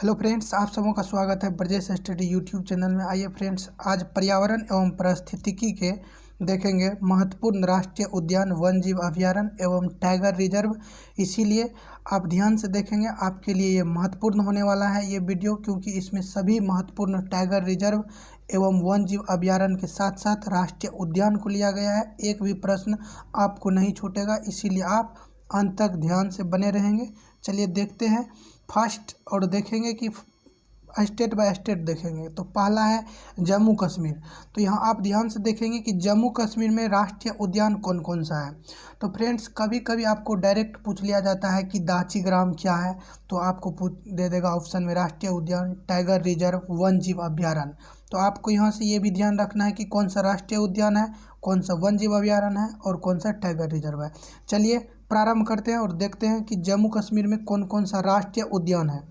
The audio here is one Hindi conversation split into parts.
हेलो फ्रेंड्स, आप सबों का स्वागत है ब्रजेश स्टडी यूट्यूब चैनल में। आइए फ्रेंड्स, आज पर्यावरण एवं पारिस्थितिकी के देखेंगे महत्वपूर्ण राष्ट्रीय उद्यान, वन्यजीव अभयारण्य एवं टाइगर रिजर्व। इसीलिए आप ध्यान से देखेंगे, आपके लिए ये महत्वपूर्ण होने वाला है ये वीडियो, क्योंकि इसमें सभी महत्वपूर्ण टाइगर रिजर्व एवं वन्यजीव अभयारण्य के साथ साथ राष्ट्रीय उद्यान को लिया गया है। एक भी प्रश्न आपको नहीं छूटेगा, इसीलिए आप अंत तक ध्यान से बने रहेंगे। चलिए देखते हैं फर्स्ट, और देखेंगे कि स्टेट बाय स्टेट देखेंगे। तो पहला है जम्मू कश्मीर। तो यहाँ आप ध्यान से देखेंगे कि जम्मू कश्मीर में राष्ट्रीय उद्यान कौन कौन सा है। तो फ्रेंड्स, कभी कभी आपको डायरेक्ट पूछ लिया जाता है कि दाची ग्राम क्या है, तो आपको दे देगा ऑप्शन में राष्ट्रीय उद्यान, टाइगर रिजर्व, वन्यजीव अभयारण्य। तो आपको यहाँ से ये भी ध्यान रखना है कि कौन सा राष्ट्रीय उद्यान है, कौन सा वन्यजीव अभयारण्य है और कौन सा टाइगर रिजर्व है। चलिए प्रारंभ करते हैं और देखते हैं कि जम्मू कश्मीर में कौन कौन सा राष्ट्रीय उद्यान है।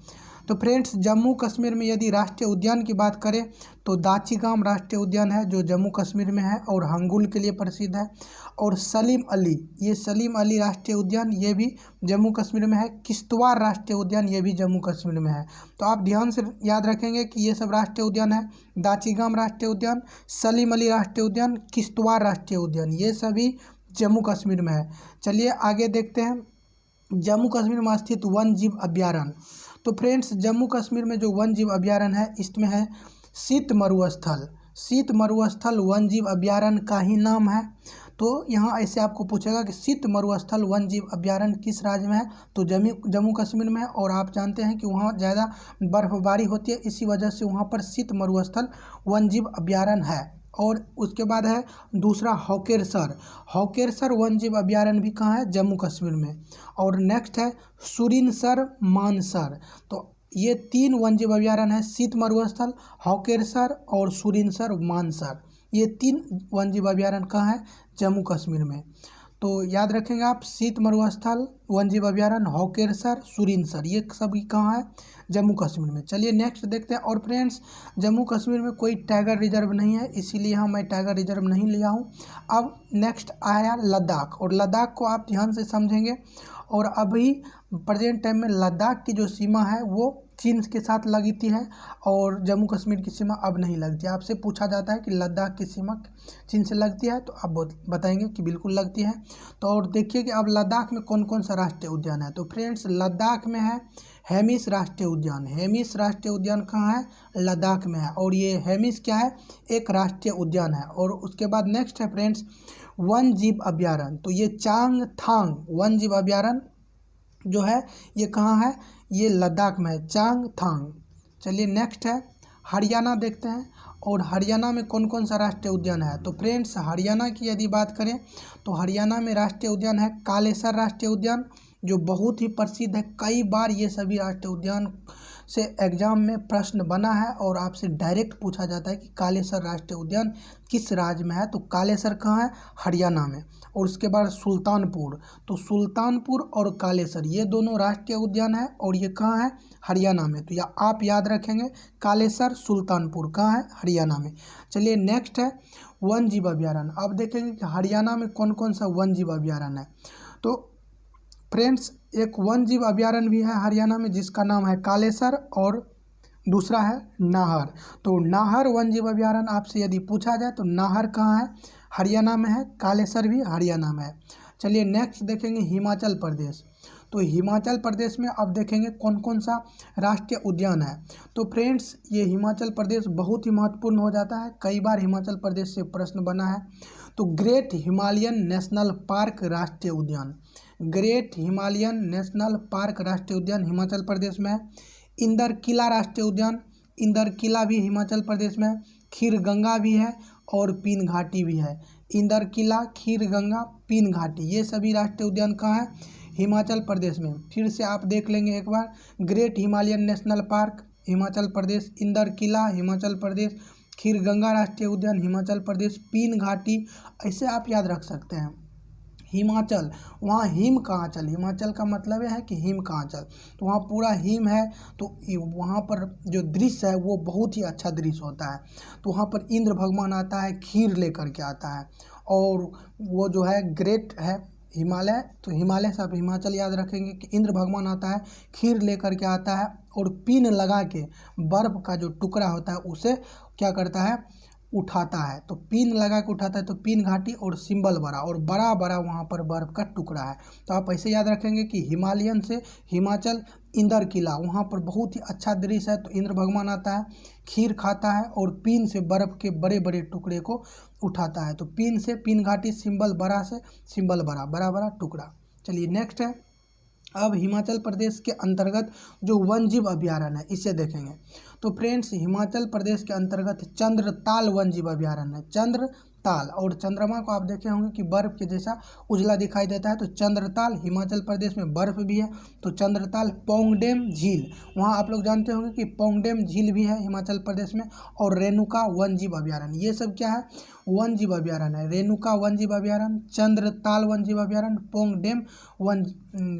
तो फ्रेंड्स, जम्मू कश्मीर में यदि राष्ट्रीय उद्यान की बात करें तो दाचिगाम राष्ट्रीय उद्यान है जो जम्मू कश्मीर में है और हंगुल के लिए प्रसिद्ध है। और सलीम अली, ये सलीम अली राष्ट्रीय उद्यान ये भी जम्मू कश्मीर में है। किश्तवाड़ राष्ट्रीय उद्यान ये भी जम्मू कश्मीर में है। तो आप ध्यान से याद रखेंगे कि ये सब राष्ट्रीय उद्यान है। दाचिगाम राष्ट्रीय उद्यान, सलीम अली राष्ट्रीय उद्यान, किश्तवाड़ राष्ट्रीय उद्यान, ये सभी जम्मू कश्मीर में है। चलिए आगे देखते हैं जम्मू कश्मीर में स्थित वन्यजीव अभयारण्य। तो फ्रेंड्स, जम्मू कश्मीर में जो वन्यजीव अभयारण्य है इसमें है शीत मरुस्थल। शीत मरुस्थल वन्यजीव अभयारण्य का ही नाम है। तो यहाँ ऐसे आपको पूछेगा कि शीत मरुस्थल वन्यजीव अभयारण्य किस राज्य में है, तो जम्मू कश्मीर में है। और आप जानते हैं कि वहाँ ज़्यादा बर्फबारी होती है, इसी वजह से वहाँ पर शीत मरुस्थल वन्यजीव अभयारण्य है। और उसके बाद है दूसरा हॉकेरसर। हॉकेरसर वन्यजीव अभयारण्य भी कहाँ है, जम्मू कश्मीर में। और नेक्स्ट है सुरिनसर, मानसर। तो ये तीन वन्यजीव अभयारण्य है, शीत मरुस्थल, हॉकेरसर और सुरिनसर, मानसर। ये तीन वन्यजीव अभयारण्य कहाँ है, जम्मू कश्मीर में। तो याद रखेंगे आप, शीत मरुस्थल वन्यजीव अभयारण्य, हॉकेरसर, सुरिनसर, ये सभी कहाँ है, जम्मू कश्मीर में। चलिए नेक्स्ट देखते हैं। और फ्रेंड्स, जम्मू कश्मीर में कोई टाइगर रिजर्व नहीं है, इसीलिए यहाँ मैं टाइगर रिजर्व नहीं लिया हूँ। अब नेक्स्ट आया लद्दाख, और लद्दाख को आप ध्यान से समझेंगे। और अभी प्रेजेंट टाइम में लद्दाख की जो सीमा है वो चीन के साथ लगती है और जम्मू कश्मीर की सीमा अब नहीं लगती है। आपसे पूछा जाता है कि लद्दाख की सीमा चीन से लगती है, तो आप बताएंगे कि बिल्कुल लगती है। तो और देखिए कि अब लद्दाख में कौन कौन सा राष्ट्रीय उद्यान है। तो फ्रेंड्स, लद्दाख में है हेमिस राष्ट्रीय उद्यान। हेमिस राष्ट्रीय उद्यान कहाँ है, लद्दाख में है। और ये हेमिस क्या है, एक राष्ट्रीय उद्यान है। और उसके बाद नेक्स्ट है फ्रेंड्स वन्यजीव अभयारण्य। तो ये चांगथांग वन्यजीव अभयारण्य जो है ये कहाँ है, ये लद्दाख में है, चांगथांग। चलिए नेक्स्ट है हरियाणा देखते हैं। और हरियाणा में कौन कौन सा राष्ट्रीय उद्यान है। तो फ्रेंड्स, हरियाणा की यदि बात करें तो हरियाणा में राष्ट्रीय उद्यान है कालेसर राष्ट्रीय उद्यान, जो बहुत ही प्रसिद्ध है। कई बार ये सभी राष्ट्रीय उद्यान से एग्जाम में प्रश्न बना है और आपसे डायरेक्ट पूछा जाता है कि कालेसर राष्ट्रीय उद्यान किस राज्य में है। तो कालेसर कहाँ है, हरियाणा में। और उसके बाद सुल्तानपुर, तो सुल्तानपुर और कालेसर ये दोनों राष्ट्रीय उद्यान है और ये कहाँ है, हरियाणा में। तो आप याद रखेंगे कालेसर, सुल्तानपुर कहाँ है, हरियाणा में। चलिए नेक्स्ट है वन्यजीव अभयारण्य। अब देखेंगे कि हरियाणा में कौन कौन सा वन्यजीव अभयारण्य है। तो फ्रेंड्स, एक वन्यजीव अभयारण्य भी है हरियाणा में जिसका नाम है कालेसर, और दूसरा है नाहर। तो नाहर वन्यजीव अभयारण्य आपसे यदि पूछा जाए तो नाहर कहाँ है, हरियाणा में है। कालेसर भी हरियाणा में है। चलिए नेक्स्ट देखेंगे हिमाचल प्रदेश। तो हिमाचल प्रदेश में अब देखेंगे कौन कौन सा राष्ट्रीय उद्यान है। तो फ्रेंड्स, ये हिमाचल प्रदेश बहुत ही महत्वपूर्ण हो जाता है, कई बार हिमाचल प्रदेश से प्रश्न बना है। तो ग्रेट हिमालयन नेशनल पार्क राष्ट्रीय उद्यान, ग्रेट हिमालयन नेशनल पार्क राष्ट्रीय उद्यान हिमाचल प्रदेश में है। इंदर किला राष्ट्रीय उद्यान, इंदर किला भी हिमाचल प्रदेश में है। खीर गंगा भी है और पीन घाटी भी है। इंदर किला, खीर गंगा, पीन घाटी, ये सभी राष्ट्रीय उद्यान कहाँ है, हिमाचल प्रदेश में। फिर से आप देख लेंगे एक बार, great Himalayan national park Himachal Pradesh, Inder Kila Himachal Pradesh, Kheer Ganga राष्ट्रीय उद्यान हिमाचल प्रदेश, पीन घाटी, ऐसे आप याद रख सकते हैं। हिमाचल, वहाँ हिम का आंचल, हिमाचल का मतलब है कि हिम का आंचल, तो वहाँ पूरा हिम है। तो वहाँ पर जो दृश्य है वो बहुत ही अच्छा दृश्य होता है। तो वहाँ पर इंद्र भगवान आता है, खीर लेकर के आता है, और वो जो है ग्रेट है हिमालय, तो हिमालय से आप हिमाचल याद रखेंगे कि इंद्र भगवान आता है, खीर लेकर के आता है और पिन लगा के बर्फ का जो टुकड़ा होता है उसे क्या करता है, उठाता है। तो पिन लगा के उठाता है, तो पिन घाटी और सिंबल बड़ा, और बड़ा बड़ा वहाँ पर बर्फ का टुकड़ा है। तो आप ऐसे याद रखेंगे कि हिमालयन से हिमाचल, इंदर किला, वहाँ पर बहुत ही अच्छा दृश्य है। तो इंद्र भगवान आता है, खीर खाता है और पिन से बर्फ के बड़े बड़े टुकड़े को उठाता है। तो पिन से पिन घाटी, सिंबल बड़ा से सिंबल बड़ा, बड़ा बड़ा टुकड़ा। चलिए नेक्स्ट है, अब हिमाचल प्रदेश के अंतर्गत जो वन जीव अभयारण्य है इसे देखेंगे। तो फ्रेंड्स, हिमाचल प्रदेश के अंतर्गत चंद्रताल वन जीव अभयारण्य है। चंद्रताल, और चंद्रमा को आप देखे होंगे कि बर्फ के जैसा उजला दिखाई देता है। तो चंद्रताल हिमाचल प्रदेश में बर्फ भी है। तो चंद्रताल, पोंगडेम झील, वहाँ आप लोग जानते होंगे कि पोंगडेम झील भी है हिमाचल प्रदेश में। और रेणुका वन जीव अभयारण्य, ये सब क्या है, वन जीव अभयारण्य है। रेणुका वन जीव अभयारण्य, चंद्रताल वन जीव अभयारण्य,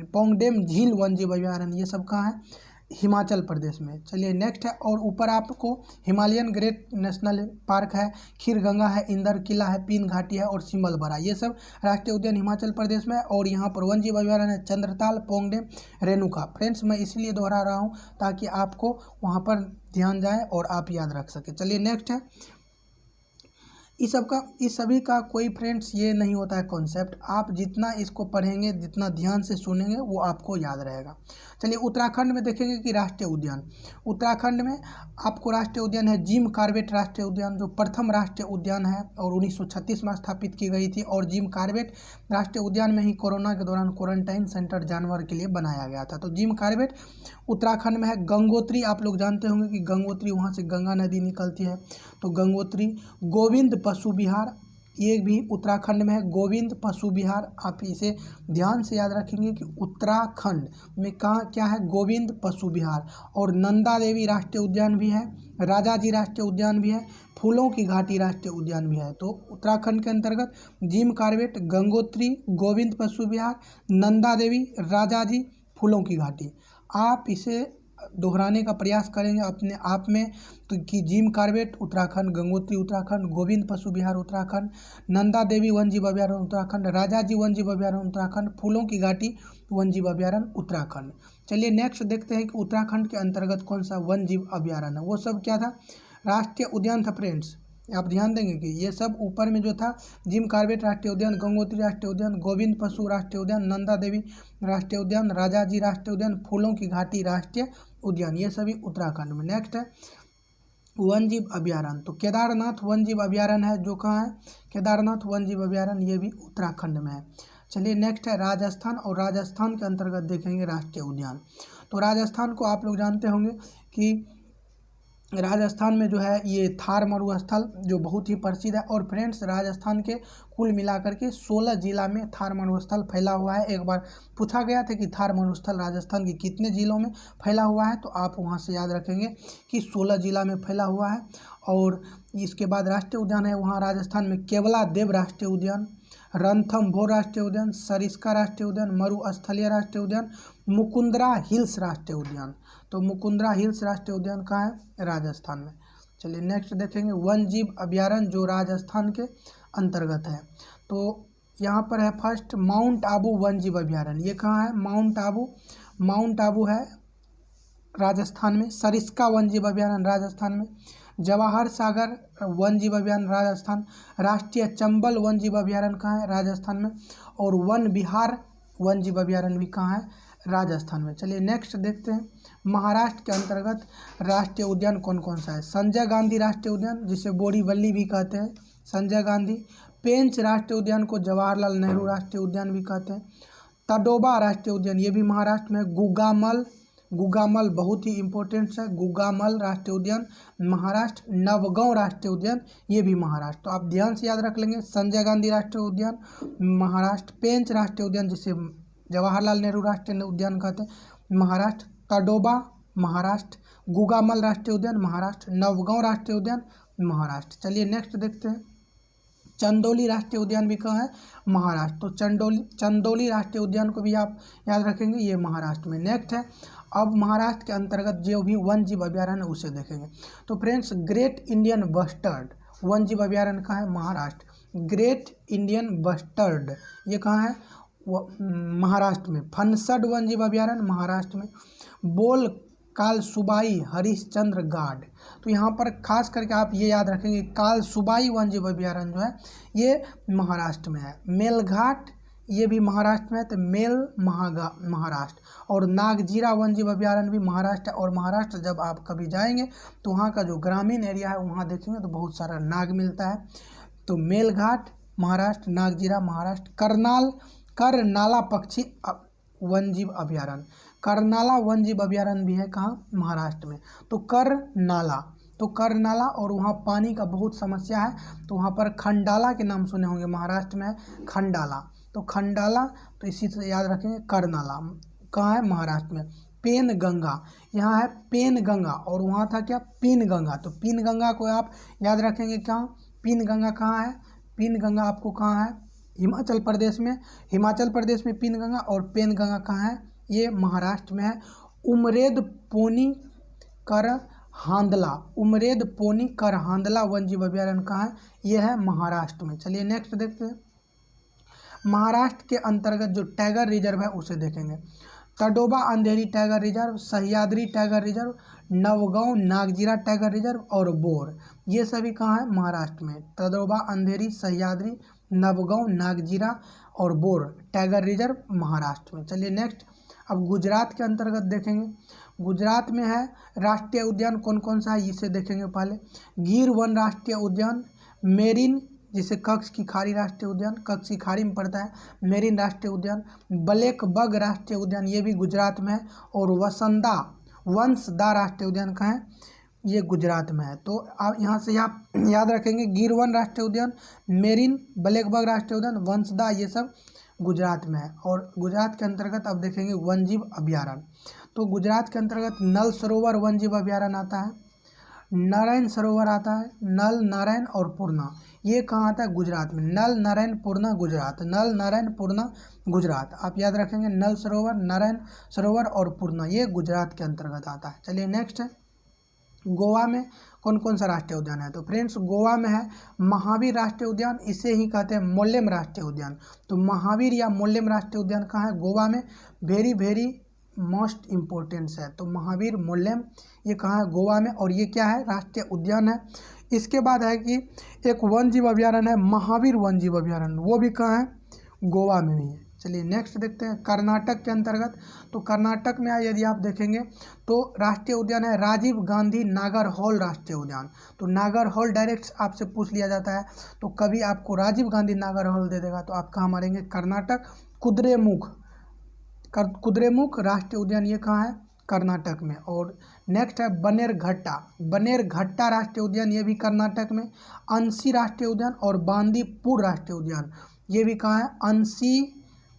पोंगडेम झील वन जीव अभयारण्य, ये सब कहाँ है, हिमाचल प्रदेश में। चलिए नेक्स्ट है, और ऊपर आपको हिमालयन ग्रेट नेशनल पार्क है, खीरगंगा है, इंदर किला है, पिन घाटी है और सिमल बरा, ये सब राष्ट्रीय उद्यान हिमाचल प्रदेश में। और यहाँ पर वन जीव अभयारण्य है चंद्रताल, पोंगडेम, रेणुका। फ्रेंड्स, मैं इसलिए दोहरा रहा हूँ ताकि आपको वहाँ पर ध्यान जाए और आप याद रख सके। चलिए नेक्स्ट है, इस सभी का कोई फ्रेंड्स ये नहीं होता है कॉन्सेप्ट, आप जितना इसको पढ़ेंगे, जितना ध्यान से सुनेंगे, वो आपको याद रहेगा। चलिए उत्तराखंड में देखेंगे कि राष्ट्रीय उद्यान, उत्तराखंड में आपको राष्ट्रीय उद्यान है जिम कॉर्बेट राष्ट्रीय उद्यान, जो प्रथम राष्ट्रीय उद्यान है और 1936 में स्थापित की गई थी। और जिम कॉर्बेट राष्ट्रीय उद्यान में ही कोरोना के दौरान क्वारंटाइन सेंटर जानवर के लिए बनाया गया था। तो जिम कॉर्बेट उत्तराखंड में है। गंगोत्री, आप लोग जानते होंगे कि गंगोत्री, वहाँ से गंगा नदी निकलती है, तो गंगोत्री। गोविंद पशु विहार, ये भी उत्तराखंड में है, गोविंद पशु विहार। आप इसे ध्यान से याद रखेंगे कि उत्तराखंड में कहाँ क्या है, गोविंद पशु विहार। और नंदा देवी राष्ट्रीय उद्यान भी है, राजाजी राष्ट्रीय उद्यान भी है, फूलों की घाटी राष्ट्रीय उद्यान भी है। तो उत्तराखंड के अंतर्गत जिम कॉर्बेट, गंगोत्री, गोविंद पशु विहार, नंदा देवी, राजाजी, फूलों की घाटी। आप इसे दोहराने का प्रयास करेंगे अपने आप में, तो कि जिम कॉर्बेट उत्तराखंड, गंगोत्री उत्तराखंड, गोविंद पशु विहार उत्तराखंड, नंदा देवी वन जीव अभयारण्य उत्तराखंड, राजाजी वन जीव अभयारण्य उत्तराखंड, फूलों की घाटी वन जीव अभयारण्य उत्तराखंड। चलिए नेक्स्ट देखते हैं कि उत्तराखंड के अंतर्गत कौन सा वन जीव अभयारण्य है। वो सब क्या था, राष्ट्रीय उद्यान था। फ्रेंड्स, आप ध्यान देंगे कि ये सब ऊपर में जो था, जिम कॉर्बेट राष्ट्रीय उद्यान, गंगोत्री राष्ट्रीय उद्यान, गोविंद पशु राष्ट्रीय उद्यान, नंदा देवी राष्ट्रीय उद्यान, राजाजी राष्ट्रीय उद्यान, फूलों की घाटी राष्ट्रीय उद्यान, ये सभी उत्तराखंड में। नेक्स्ट है वन जीव अभयारण्य, तो केदारनाथ वन जीव अभयारण्य है, जो कहाँ है, केदारनाथ वन जीव अभयारण्य, ये भी उत्तराखंड में है। चलिए नेक्स्ट है राजस्थान, और राजस्थान के अंतर्गत देखेंगे राष्ट्रीय उद्यान। तो राजस्थान को आप लोग जानते होंगे कि राजस्थान में जो है ये थार मरुस्थल जो बहुत ही प्रसिद्ध है। और फ्रेंड्स, राजस्थान के कुल मिलाकर के 16 जिला में थार मरुस्थल फैला हुआ है। एक बार पूछा गया था कि थार मरुस्थल राजस्थान के कितने जिलों में फैला हुआ है, तो आप वहां से याद रखेंगे कि 16 जिला में फैला हुआ है। और इसके बाद राष्ट्रीय उद्यान है वहाँ राजस्थान में केवला देव राष्ट्रीय उद्यान, रणथंभौर राष्ट्रीय उद्यान, सरिस्का राष्ट्रीय उद्यान, मरुस्थलीय राष्ट्रीय उद्यान, मुकुंदरा हिल्स राष्ट्रीय उद्यान। तो मुकुंदरा हिल्स राष्ट्रीय उद्यान कहाँ है, राजस्थान में। चलिए नेक्स्ट देखेंगे वन जीव अभयारण्य, जो राजस्थान के अंतर्गत है। तो यहाँ पर है फर्स्ट माउंट आबू वन जीव अभयारण्य, ये कहाँ है, माउंट आबू है राजस्थान में। सरिस्का वन जीव अभयारण्य राजस्थान में। जवाहर सागर वन जीव अभयारण्य राजस्थान। राष्ट्रीय चंबल वन जीव अभयारण्य कहाँ है, राजस्थान में। और वन विहार वन जीव अभयारण्य भी कहाँ है, राजस्थान में। चलिए नेक्स्ट देखते हैं महाराष्ट्र के अंतर्गत राष्ट्रीय उद्यान कौन कौन सा है। संजय गांधी राष्ट्रीय उद्यान, जिसे बोरीवली भी कहते हैं, संजय गांधी। पेंच राष्ट्रीय उद्यान को जवाहरलाल नेहरू राष्ट्रीय उद्यान भी कहते हैं। तडोबा राष्ट्रीय उद्यान, ये भी महाराष्ट्र में। गुगामल बहुत ही इंपॉर्टेंट है, गुगामल राष्ट्रीय उद्यान महाराष्ट्र। नवगांव राष्ट्रीय उद्यान, ये भी महाराष्ट्र। तो आप ध्यान से याद रख लेंगे, संजय गांधी राष्ट्रीय उद्यान महाराष्ट्र, पेंच राष्ट्रीय उद्यान जिसे जवाहरलाल नेहरू राष्ट्रीय उद्यान कहते हैं महाराष्ट्र, तडोबा महाराष्ट्र, गुगामल राष्ट्रीय उद्यान महाराष्ट्र, नवगांव राष्ट्रीय उद्यान महाराष्ट्र। चलिए नेक्स्ट देखते हैं चंदौली राष्ट्रीय उद्यान भी कहाँ है, महाराष्ट्र। तो चंदौली राष्ट्रीय उद्यान को भी आप याद रखेंगे, ये महाराष्ट्र में। नेक्स्ट है अब महाराष्ट्र के अंतर्गत जो भी वन जीव अभयारण्य उसे देखेंगे। तो friends, great Indian bustard one जीव अभयारण्य कहाँ है, महाराष्ट्र। ग्रेट इंडियन बस्टर्ड ये कहाँ है, महाराष्ट्र में। फनसड वन जीव अभ्यारण्य महाराष्ट्र में। बोल कालसुबाई हरिश्चंद्र गाड, तो यहाँ पर खास करके आप ये याद रखेंगे कालसुबाई वन जीव अभ्यारण्य जो है ये महाराष्ट्र में है। मेलघाट ये भी महाराष्ट्र में है, तो मेल महाराष्ट्र। और नागजीरा वन जीव अभ्यारण्य भी महाराष्ट्र। और महाराष्ट्र जब आप कभी जाएंगे तो वहाँ का जो ग्रामीण एरिया है वहाँ देखेंगे तो बहुत सारा नाग मिलता है। तो मेलघाट महाराष्ट्र, नागजीरा महाराष्ट्र। करनाला पक्षी वन जीव अभ्यारण्य, करनाला वन जीव अभ्यारण्य भी है कहाँ, महाराष्ट्र में। तो करनाला और वहाँ पानी का बहुत समस्या है, तो वहाँ पर खंडाला के नाम सुने होंगे, महाराष्ट्र में है खंडाला। तो खंडाला तो इसी से याद रखेंगे। करनाला कहाँ है, महाराष्ट्र में। पेनगंगा, यहाँ है पेनगंगा और वहाँ था क्या, पीनगंगा। तो पीनगंगा को आप याद रखेंगे कहाँ, पीनगंगा कहाँ है, पीनगंगा आपको कहाँ है, हिमाचल प्रदेश में। हिमाचल प्रदेश में पीनगंगा। और पेनगंगा कहाँ है, ये महाराष्ट्र में है। उमरेद पोनी करहांदला वन जीव अभ्यारण्य कहाँ है, ये है महाराष्ट्र में। चलिए नेक्स्ट देखते हैं। महाराष्ट्र के अंतर्गत जो टाइगर रिजर्व है उसे देखेंगे। Tadoba Andhari tiger reserve, Sahyadri tiger reserve, Navegaon Nagzira tiger reserve और बोर, ये सभी कहाँ है, महाराष्ट्र में। तडोबा अंधेरी, सह्याद्री, नवगांव नागजीरा और बोर टाइगर रिजर्व महाराष्ट्र में। चलिए नेक्स्ट, अब गुजरात के अंतर्गत देखेंगे। गुजरात में है राष्ट्रीय उद्यान कौन कौन सा है इसे देखेंगे पहले। गिर वन राष्ट्रीय उद्यान, मेरिन जिसे कच्छ की खाड़ी राष्ट्रीय उद्यान, कच्छ की खाड़ी में पड़ता है, मेरिन राष्ट्रीय उद्यान। ब्लैक बग राष्ट्रीय उद्यान ये भी गुजरात में है। और वंसदा राष्ट्रीय उद्यान कहाँ है, ये गुजरात में है। तो आप यहाँ से आप याद रखेंगे गिर वन राष्ट्रीय उद्यान, मेरिन, ब्लैक बग राष्ट्रीय उद्यान, वंसदा, ये सब गुजरात में है। और गुजरात के अंतर्गत अब देखेंगे वन जीव अभ्यारण्य। तो गुजरात के अंतर्गत नल सरोवर वन जीव अभ्यारण्य आता है, नारायण सरोवर आता है, नल, नारायण और पूर्णा, ये कहाँ आता है, गुजरात में। नल, नारायण, पूर्णा गुजरात, नल, नारायण, पूर्णा गुजरात। आप याद रखेंगे नल सरोवर, नारायण सरोवर और पूर्णा, ये गुजरात के अंतर्गत आता है। चलिए नेक्स्ट है, गोवा में कौन कौन सा राष्ट्रीय उद्यान है। तो फ्रेंड्स गोवा में है महावीर राष्ट्रीय उद्यान, इसे ही कहते हैं मोल्लेम राष्ट्रीय उद्यान। तो महावीर या मोल्लेम राष्ट्रीय उद्यान कहाँ है, गोवा में। वेरी मोस्ट इम्पोर्टेंट है। तो महावीर, मोल्लेम ये कहाँ है, गोवा में। और ये क्या है, राष्ट्रीय उद्यान है। इसके बाद है कि एक वन जीव अभ्यारण्य है महावीर वन जीव अभ्यारण्य, वो भी कहाँ है, गोवा में भी है। चलिए नेक्स्ट देखते हैं कर्नाटक के अंतर्गत। तो कर्नाटक में यदि आप देखेंगे तो राष्ट्रीय उद्यान है राजीव गांधी नागरहोल राष्ट्रीय उद्यान। तो नागरहोल डायरेक्ट आपसे पूछ लिया जाता है, तो कभी आपको राजीव गांधी नागरहोल दे देगा तो आप कहाँ मारेंगे, कर्नाटक। कुद्रेमुख राष्ट्रीय उद्यान ये कहाँ है, कर्नाटक में। और नेक्स्ट है बनेरघट्टा राष्ट्रीय उद्यान, ये भी कर्नाटक में। अंशी राष्ट्रीय उद्यान और बांदीपुर राष्ट्रीय उद्यान, ये भी कहाँ है, अंशी,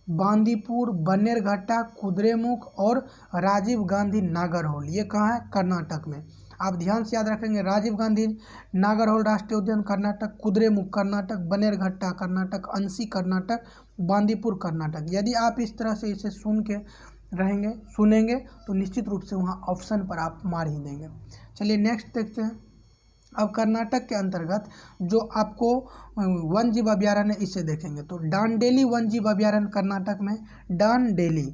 बांदीपुर, बनेरघट्टा, कुद्रेमुख और राजीव गांधी नागरहोल, ये कहाँ है, कर्नाटक में। आप ध्यान से याद रखेंगे राजीव गांधी नागरहोल राष्ट्रीय उद्यान कर्नाटक, कुद्रेमुख कर्नाटक, बनेरघट्टा कर्नाटक, अंशी कर्नाटक, बांदीपुर कर्नाटक। यदि आप इस तरह से इसे सुनेंगे तो निश्चित रूप से वहाँ ऑप्शन पर आप मार ही देंगे। चलिए नेक्स्ट देखते हैं। अब कर्नाटक के अंतर्गत जो आपको वन जीव अभ्यारण्य इसे देखेंगे। तो डांडेली वन जीव अभ्यारण्य कर्नाटक में, डांडेली।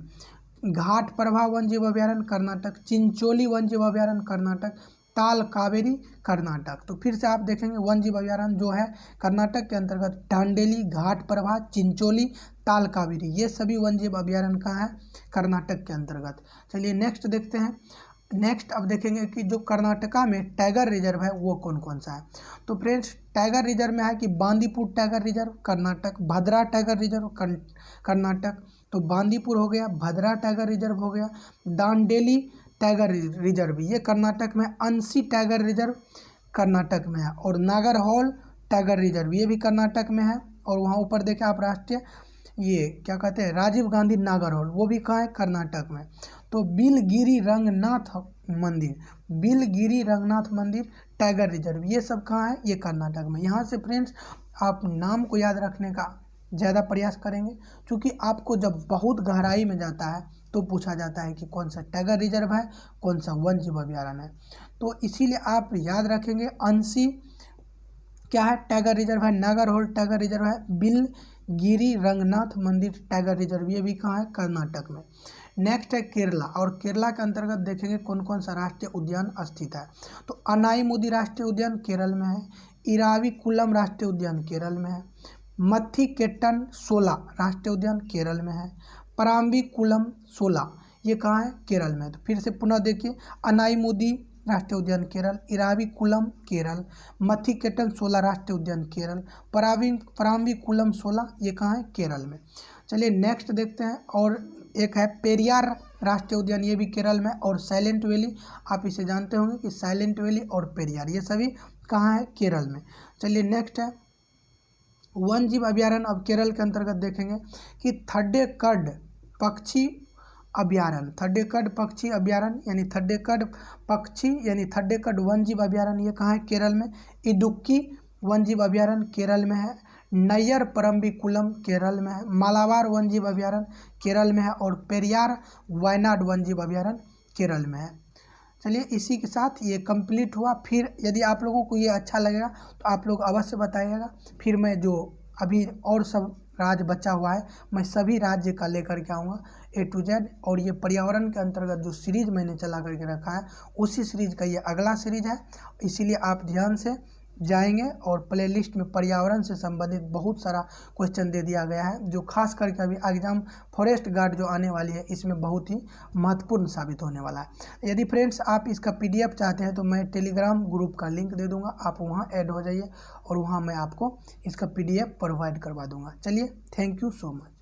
घाट प्रभा वन जीव अभ्यारण्य कर्नाटक, चिंचोली वन जीव अभ्यारण्य कर्नाटक, ताल कावेरी कर्नाटक। तो फिर से आप देखेंगे वन जीव अभ्यारण्य जो है कर्नाटक के अंतर्गत डांडेली, घाट प्रभा, चिंचोली, ताल कावेरी, ये सभी वन जीव अभ्यारण्य कहाँ है, कर्नाटक के अंतर्गत। चलिए नेक्स्ट देखते हैं। नेक्स्ट अब देखेंगे कि जो कर्नाटका में टाइगर रिजर्व है वो कौन कौन सा है। तो फ्रेंड्स टाइगर रिजर्व में है कि बांदीपुर टाइगर रिजर्व कर्नाटक, भद्रा टाइगर रिजर्व कर्नाटक। तो बांदीपुर हो गया, भद्रा टाइगर रिजर्व हो गया, दांडेली टाइगर रिजर्व ये कर्नाटक में, अंशी टाइगर रिजर्व कर्नाटक में है, और नागरहोल टाइगर रिजर्व ये भी कर्नाटक में है। और वहाँ ऊपर देखें आप राष्ट्रीय ये क्या कहते हैं, राजीव गांधी नागरहोल, वो भी कहाँ है, कर्नाटक में। तो बिलगिरी रंगनाथ मंदिर टाइगर रिजर्व ये सब कहाँ है, ये कर्नाटक में। यहाँ से फ्रेंड्स आप नाम को याद रखने का ज़्यादा प्रयास करेंगे, क्योंकि आपको जब बहुत गहराई में जाता है तो पूछा जाता है कि कौन सा टाइगर रिजर्व है, कौन सा वन जीव अभ्यारण्य है। तो इसीलिए आप याद रखेंगे अंशी क्या है, टाइगर रिजर्व है, नागरहोल टाइगर रिजर्व है, गिरी रंगनाथ मंदिर टाइगर रिजर्व, ये भी कहाँ है, कर्नाटक में। नेक्स्ट है केरला, और केरला के अंतर्गत देखेंगे कौन कौन सा राष्ट्रीय उद्यान स्थित है। तो अनाईमुदी राष्ट्रीय उद्यान केरल में है, इराविकुलम राष्ट्रीय उद्यान केरल में है, मथिकेट्टन शोला राष्ट्रीय उद्यान केरल में है, पराम्बिकुलम शोला ये कहाँ है, केरल में। तो फिर से पुनः देखिए, अनाईमुदी राष्ट्रीय उद्यान केरल, इराविकुलम केरल, मथिकेट्टन शोला राष्ट्रीय उद्यान केरल, पराम्बिकुलम शोला ये कहाँ है, केरल में। चलिए नेक्स्ट देखते हैं, और एक है पेरियार राष्ट्रीय उद्यान, ये भी केरल में, और साइलेंट वैली, आप इसे जानते होंगे कि साइलेंट वैली और पेरियार ये सभी कहाँ है, केरल में। चलिए नेक्स्ट है वन जीव अभ्यारण्य। अब केरल के अंतर्गत देखेंगे कि थड्डेकड पक्षी अभ्यारण्य, थड्डेकड पक्षी अभ्यारण्य यानी थड्डेकड पक्षी यानी थड्डेकड वन जीव अभ्यारण्य ये कहाँ है, केरल में। इडुक्की वन जीव अभ्यारण्य केरल में है, नैयर परम्बिकुलम केरल में है, मालाबार वन जीव अभ्यारण्य केरल में है, और पेरियार वायनाड वन जीव अभ्यारण्य केरल में है। चलिए इसी के साथ ये कंप्लीट हुआ। फिर यदि आप लोगों को ये अच्छा लगेगा तो आप लोग अवश्य बताइएगा, फिर मैं जो अभी और सब राज्य बचा हुआ है मैं सभी राज्य का लेकर के आऊँगा A to Z। और ये पर्यावरण के अंतर्गत जो सीरीज मैंने चला करके रखा है उसी सीरीज का ये अगला सीरीज है, इसीलिए आप ध्यान से जाएंगे। और प्लेलिस्ट में पर्यावरण से संबंधित बहुत सारा क्वेश्चन दे दिया गया है, जो खास करके अभी एग्जाम फॉरेस्ट गार्ड जो आने वाली है इसमें बहुत ही महत्वपूर्ण साबित होने वाला है। यदि फ्रेंड्स आप इसका PDF चाहते हैं तो मैं टेलीग्राम ग्रुप का लिंक दे दूंगा, आप वहां ऐड हो जाइए और वहां मैं आपको इसका PDF प्रोवाइड करवा दूंगा। चलिए थैंक यू सो मच।